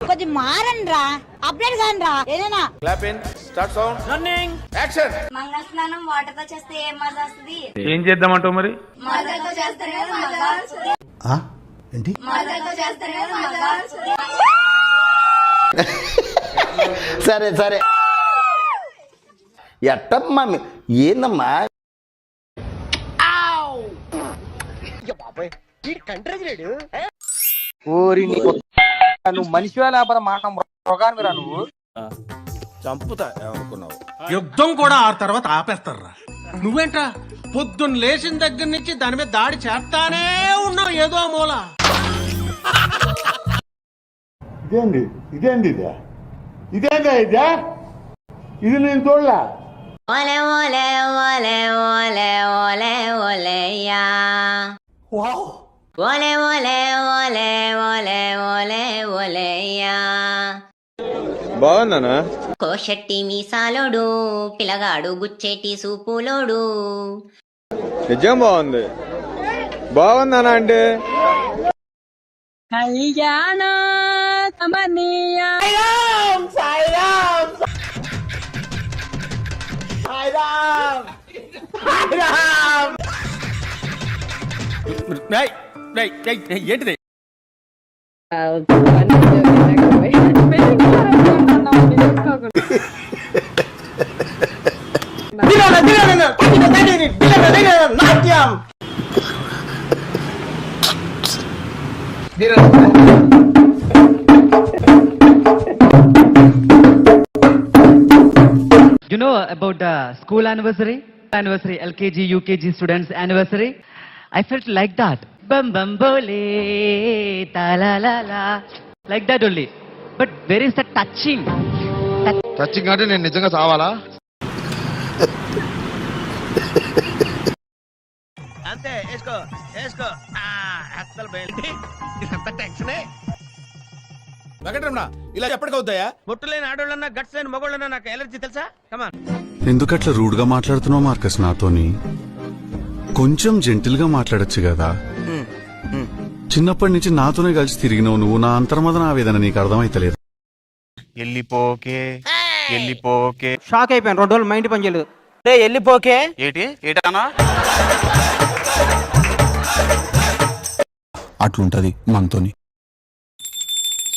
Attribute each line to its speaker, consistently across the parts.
Speaker 1: కొంచెం మారండి రా, అప్డేట్ కాని రా ఏదైనా.
Speaker 2: Clap in, start sound, running, action.
Speaker 3: మంగళ స్నానం వాటర్ తో చేస్తే ఏం మజా వస్తుంది?
Speaker 4: ఏం చేద్దామంటావు మరి?
Speaker 3: మజాతో చేస్తారు కదా మజా వస్తుంది.
Speaker 5: ఏంటి
Speaker 3: మజాతో చేస్తారు కదా మజా వస్తుంది.
Speaker 5: సరే సరే ఎట్టమ్మా ఏందమ్మా
Speaker 6: నువ్వు మనిషివా లేకపోతే మాట మృగానివిరా నువ్వు?
Speaker 2: చంపుతా ఏమనుకున్నావు?
Speaker 7: యుద్ధం కూడా ఆ తర్వాత ఆపేస్తారా? నువ్వేంట్రా పొద్దున్న లేచిన దగ్గర నుంచి దాని మీద దాడి చేస్తానే ఉన్నావు ఏదో మూల.
Speaker 5: ఇది నేను చూడలా.
Speaker 3: ఓలే ఓలే ఓలే ఓలే ఓలే ఓలేయా ఓలే ఓలే ఓలే ఓలే ఓలే ఓలేయా.
Speaker 2: బాగుందనా?
Speaker 3: కోషెట్టి మీసాలోడు పిల్లగాడు గుచ్చేటి సూపులోడు.
Speaker 2: నిజం బాగుంది. బాగుందనా అంటే
Speaker 1: కళ్యాణ కమనీయ
Speaker 2: ఏంటిది?
Speaker 8: You know about school anniversary, LKG, UKG students anniversary? I felt like that. Bam bam bole, ta la la la, like that only. But where is the touching?
Speaker 2: Touching అంటే నేను నిజంగా చావాలా?
Speaker 6: అంతే వేసుకో వేసుకో. అసలు టెన్షనే.
Speaker 2: వెంకటరమణ ఇలా ఎప్పటికవుతాయా?
Speaker 6: బొట్టు లేని ఆడోళ్ళన్నా గట్స్ లేని మగోళ్ళన్నా నాకు ఎలర్జీ తెలుసా? కమాన్.
Speaker 9: ఎందుకట్లా రూడ్ గా మాట్లాడుతున్నావు మార్కస్ నాతోని? కొంచెం జెంటిల్ గా మాట్లాడొచ్చు కదా. చిన్నప్పటి నుంచి నాతోనే కలిసి తిరిగినావు నువ్వు. నా అంతర్మదన ఆవేదన నీకు అర్థమైతలేదు.
Speaker 2: వెళ్ళిపోకే వెళ్ళిపోకే.
Speaker 6: షాక్ అయిపోయాను. 2 రోజులు మైండ్ పని చేయలేదు. వెళ్ళిపోకే
Speaker 2: ఏటానా?
Speaker 9: అట్లుంటది మనతోని.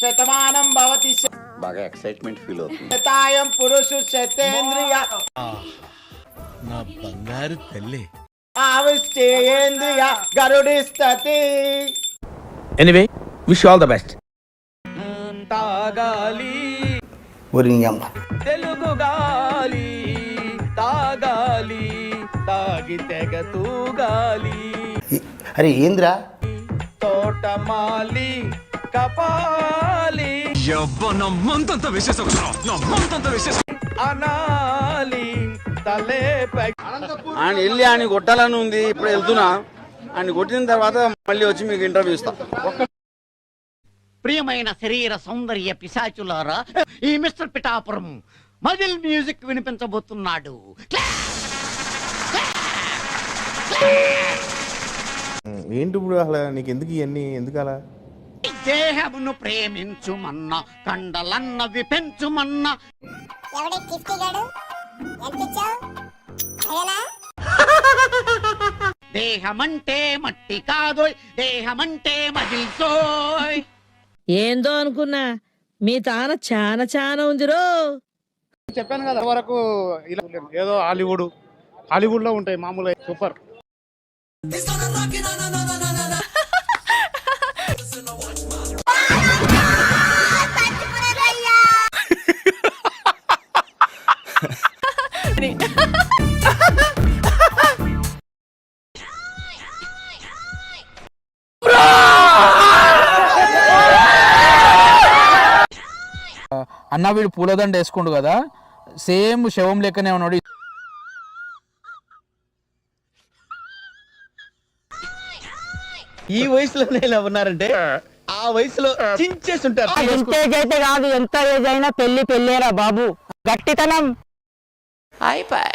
Speaker 6: శతమానం భవతి
Speaker 5: బాగా ఎక్సైట్మెంట్ ఫీల్ అవుతుంది.
Speaker 6: శతాయం పురుషు శతేంద్రియ
Speaker 7: నా బంగారు తల్లి.
Speaker 6: ఆవిష్చేంద్రియ గరుడిస్తతి.
Speaker 2: Anyway wish all the best.
Speaker 6: తాగాలి
Speaker 5: ఒరి నీ అమ్మ.
Speaker 6: తెలుగు గాలి తాగాలి తాగి తెగ తూగాలి.
Speaker 5: అరే ఏంద్రా
Speaker 6: తోటమాలి కపాలి అనాలి తలే
Speaker 10: ఆయన వెళ్ళి ఆయన కొట్టాలని ఉంది. ఇప్పుడు వెళ్తున్నా. ఆయన కొట్టిన తర్వాత మళ్ళీ వచ్చి మీకు ఇంటర్వ్యూ ఇస్తా.
Speaker 11: ప్రియమైన శరీర సౌందర్య పిశాచులారా, ఈ మిస్టర్ పిఠాపురం మజిల్ మ్యూజిక్ వినిపించబోతున్నాడు.
Speaker 2: ఏంటి ఇప్పుడు అసలు నీకు ఎందుకు ఇవన్నీ? ఎందుకు అలా?
Speaker 11: దేహమును ప్రేమించుమన్నా కండలన్నవి పెంచుమన్నా. దేహమంటే మట్టి కాదోయ్, దేహమంటే మజిల్సోయ్.
Speaker 1: ఏందో అనుకున్నా, మీ తాన చానా చానా ఉందిరో.
Speaker 6: చెప్పాను కదా వరకు ఇలా ఏదో హాలీవుడ్ లో ఉంటాయి మామూలు. సూపర్.
Speaker 10: అన్న వీడు పూలదండ వేసుకుండు కదా, సేమ్ శవం లెక్కనే ఉన్నాడు.
Speaker 6: ఈ వయసులో ఇలా ఉన్నారంటే ఆ వయసులో చించేసి ఉంటారు.
Speaker 1: ఎంత ఏజ్ అయితే కాదు, ఎంత ఏజ్ అయినా పెళ్లి పెళ్ళేరా బాబు. గట్టితనం అయిపోయి.